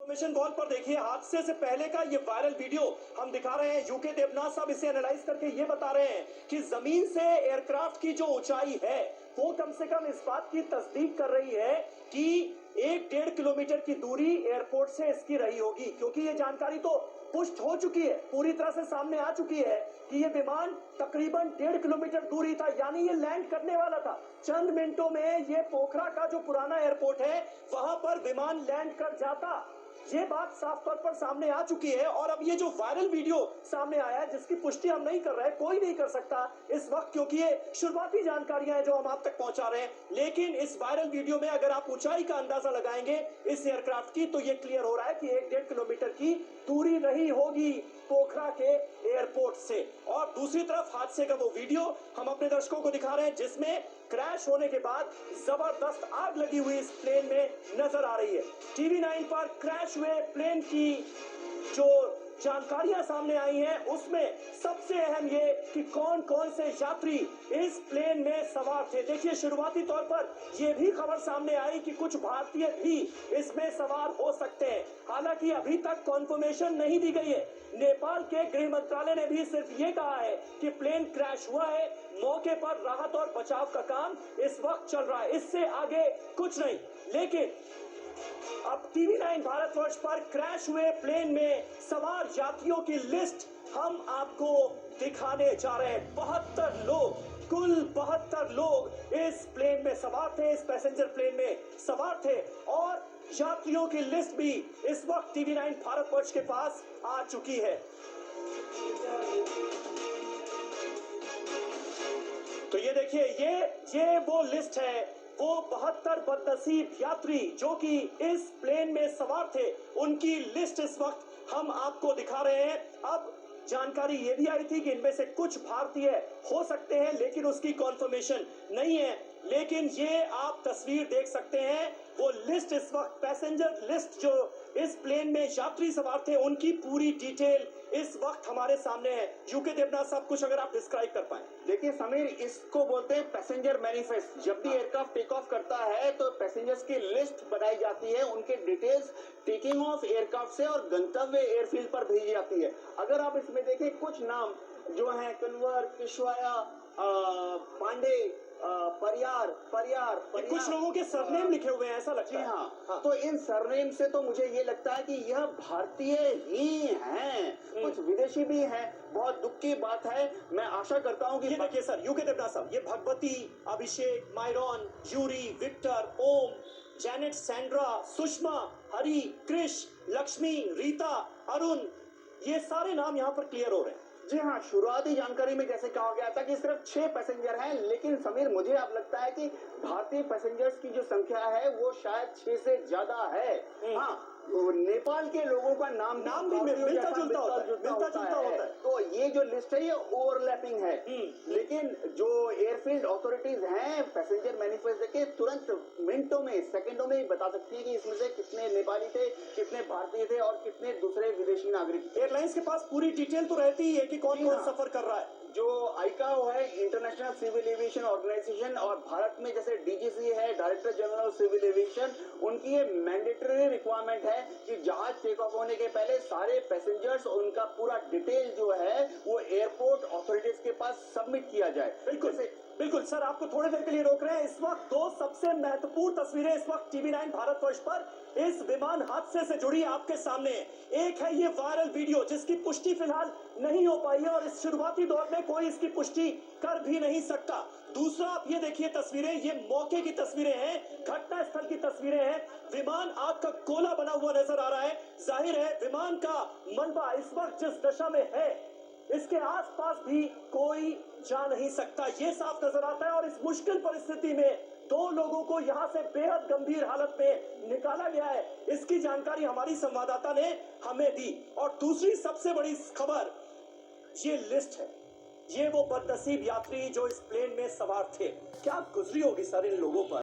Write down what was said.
Mission wall पर देखिए, हादसे से पहले का ये वायरल वीडियो हम दिखा रहे हैं। यूके देवनाथ साहब इसे एनालाइज करके ये बता रहे हैं कि जमीन से एयरक्राफ्ट की जो ऊंचाई है वो कम से कम इस बात की तस्दीक कर रही है कि 1-1.5 किलोमीटर की दूरी एयरपोर्ट से इसकी रही होगी, क्योंकि ये जानकारी तो पुष्ट हो चुकी है, पूरी तरह से सामने आ चुकी है कि ये विमान तकरीबन 1.5 किलोमीटर दूरी था, यानी ये लैंड करने वाला था। चंद मिनटों में ये पोखरा का जो पुराना एयरपोर्ट है वहां पर विमान लैंड कर जाता। ये बात साफ तौर पर सामने आ चुकी है। और अब ये जो वायरल वीडियो सामने आया है, जिसकी पुष्टि हम नहीं कर रहे, कोई नहीं कर सकता इस वक्त, क्योंकि ये शुरुआती जानकारियां हैं जो हम आप तक पहुंचा रहे हैं। लेकिन इस वायरल वीडियो में अगर आप ऊंचाई का अंदाजा लगाएंगे इस एयरक्राफ्ट की, तो ये क्लियर हो रहा है कि 1-1.5 किलोमीटर की दूरी रही होगी पोखरा के एयरपोर्ट से। और दूसरी तरफ हादसे का वो वीडियो हम अपने दर्शकों को दिखा रहे हैं, जिसमें क्रैश होने के बाद जबरदस्त आग लगी हुई इस प्लेन में नजर आ रही है। टीवी 9 पर क्रैश हुए प्लेन की जो जानकारियां सामने आई हैं, उसमें सबसे अहम ये कि कौन कौन से यात्री इस प्लेन में सवार थे। देखिए, शुरुआती तौर पर यह भी खबर सामने आई कि कुछ भारतीय भी इसमें सवार हो सकते हैं। हालांकि अभी तक कॉन्फर्मेशन नहीं दी गई है। नेपाल के गृह मंत्रालय ने भी सिर्फ ये कहा है कि प्लेन क्रैश हुआ है, मौके पर राहत और बचाव का काम इस वक्त चल रहा है, इससे आगे कुछ नहीं। लेकिन अब टीवी 9 भारतवर्ष पर क्रैश हुए प्लेन में सवार यात्रियों की लिस्ट हम आपको दिखाने जा रहे हैं। 72 लोग, कुल 72 लोग इस प्लेन में सवार थे, इस पैसेंजर प्लेन में सवार थे। और यात्रियों की लिस्ट भी इस वक्त टीवी 9 भारतवर्ष के पास आ चुकी है। तो ये देखिए, ये वो लिस्ट है, वो 72 बदनसीब यात्री जो कि इस प्लेन में सवार थे, उनकी लिस्ट इस वक्त हम आपको दिखा रहे हैं। अब जानकारी ये भी आई थी कि इनमें से कुछ भारतीय हो सकते हैं, लेकिन उसकी कॉन्फर्मेशन नहीं है। लेकिन ये आप तस्वीर देख सकते हैं, वो लिस्ट इस वक्त, पैसेंजर लिस्ट जो इस प्लेन में यात्री सवार थे, उनकी पूरी डिटेल इस वक्त हमारे सामने है। यूके देवनाथ साहब, कुछ अगर आप डिस्क्राइब कर पाए। देखिए समीर, इसको बोलते हैं पैसेंजर मैनिफेस्ट। जब भी एयरक्राफ्ट टेक ऑफ करता है तो पैसेंजर्स की लिस्ट बनाई जाती है, उनके डिटेल्स टेकिंग ऑफ एयरक्राफ्ट से और गंतव्य एयरफील्ड पर भेजी जाती है। अगर आप इसमें देखें, कुछ नाम जो हैं कन्वर, किशवाया, पांडे, परियार, कुछ लोगों के सरनेम लिखे हुए हैं, ऐसा लगता है। हाँ। तो इन सरनेम से तो मुझे ये लगता है कि यह भारतीय ही हैं, कुछ विदेशी भी हैं। बहुत दुख की बात है। मैं आशा करता हूँ कि ये देखिए सर, यूके देवनाथ साहब, ये भगवती, अभिषेक, मायरॉन, यूरी, विक्टर, ओम, जैनेट, सैंड्रा, सुषमा, हरी, कृष, लक्ष्मी, रीता, अरुण, ये सारे नाम यहाँ पर क्लियर हो रहे हैं। जी हाँ, शुरुआती जानकारी में जैसे कहा गया था कि सिर्फ 6 पैसेंजर हैं, लेकिन समीर मुझे अब लगता है कि भारतीय पैसेंजर्स की जो संख्या है वो शायद 6 से ज्यादा है। हाँ, नेपाल के लोगों का नाम भी मिलता जुलता होता है। तो ये जो लिस्ट है ये ओवरलैपिंग है। लेकिन जो एयरफील्ड अथॉरिटीज हैं, पैसेंजर मैनिफेस्ट देके तुरंत मिनटों में, सेकंडों में ही बता सकती है कि इसमें से कितने नेपाली थे, कितने भारतीय थे और कितने दूसरे विदेशी नागरिक। एयरलाइंस के पास पूरी डिटेल तो रहती ही है कि कौन कौन सफर कर रहा है। जो आईकाओ है, इंटरनेशनल सिविल एविएशन ऑर्गेनाइजेशन, और भारत में जैसे डीजीसी है, director general of civil aviation, उनकी ये मैंडेटरी रिक्वायरमेंट है कि जहाज टेक ऑफ होने के पहले सारे पैसेंजर्स, उनका पूरा डिटेल जो है वो एयरपोर्ट अथॉरिटीज के पास सबमिट किया जाए। बिल्कुल सर, आपको थोड़ी देर के लिए रोक रहे हैं। इस वक्त दो सबसे महत्वपूर्ण तस्वीरें इस वक्त टीवी 9 भारतवर्ष पर इस विमान हादसे से जुड़ी आपके सामने है। एक है ये वायरल वीडियो, जिसकी पुष्टि फिलहाल नहीं हो पाई है और इस शुरुआती दौर में कोई इसकी पुष्टि कर भी नहीं सकता। दूसरा, आप ये देखिए तस्वीरें, ये मौके की तस्वीरें हैं, घटना स्थल की तस्वीरें हैं। विमान आग का गोला बना हुआ नजर आ रहा है। जाहिर है विमान का मलबा इस वक्त जिस दशा में है, इसके आसपास भी कोई जा नहीं सकता, ये साफ नजर आता है। और इस मुश्किल परिस्थिति में 2 लोगों को यहां से बेहद गंभीर हालत में निकाला गया है, इसकी जानकारी हमारी संवाददाता ने हमें दी। और दूसरी सबसे बड़ी खबर, ये लिस्ट है, ये वो बदनसीब यात्री जो इस प्लेन में सवार थे। क्या गुजरी होगी सर इन लोगों पर।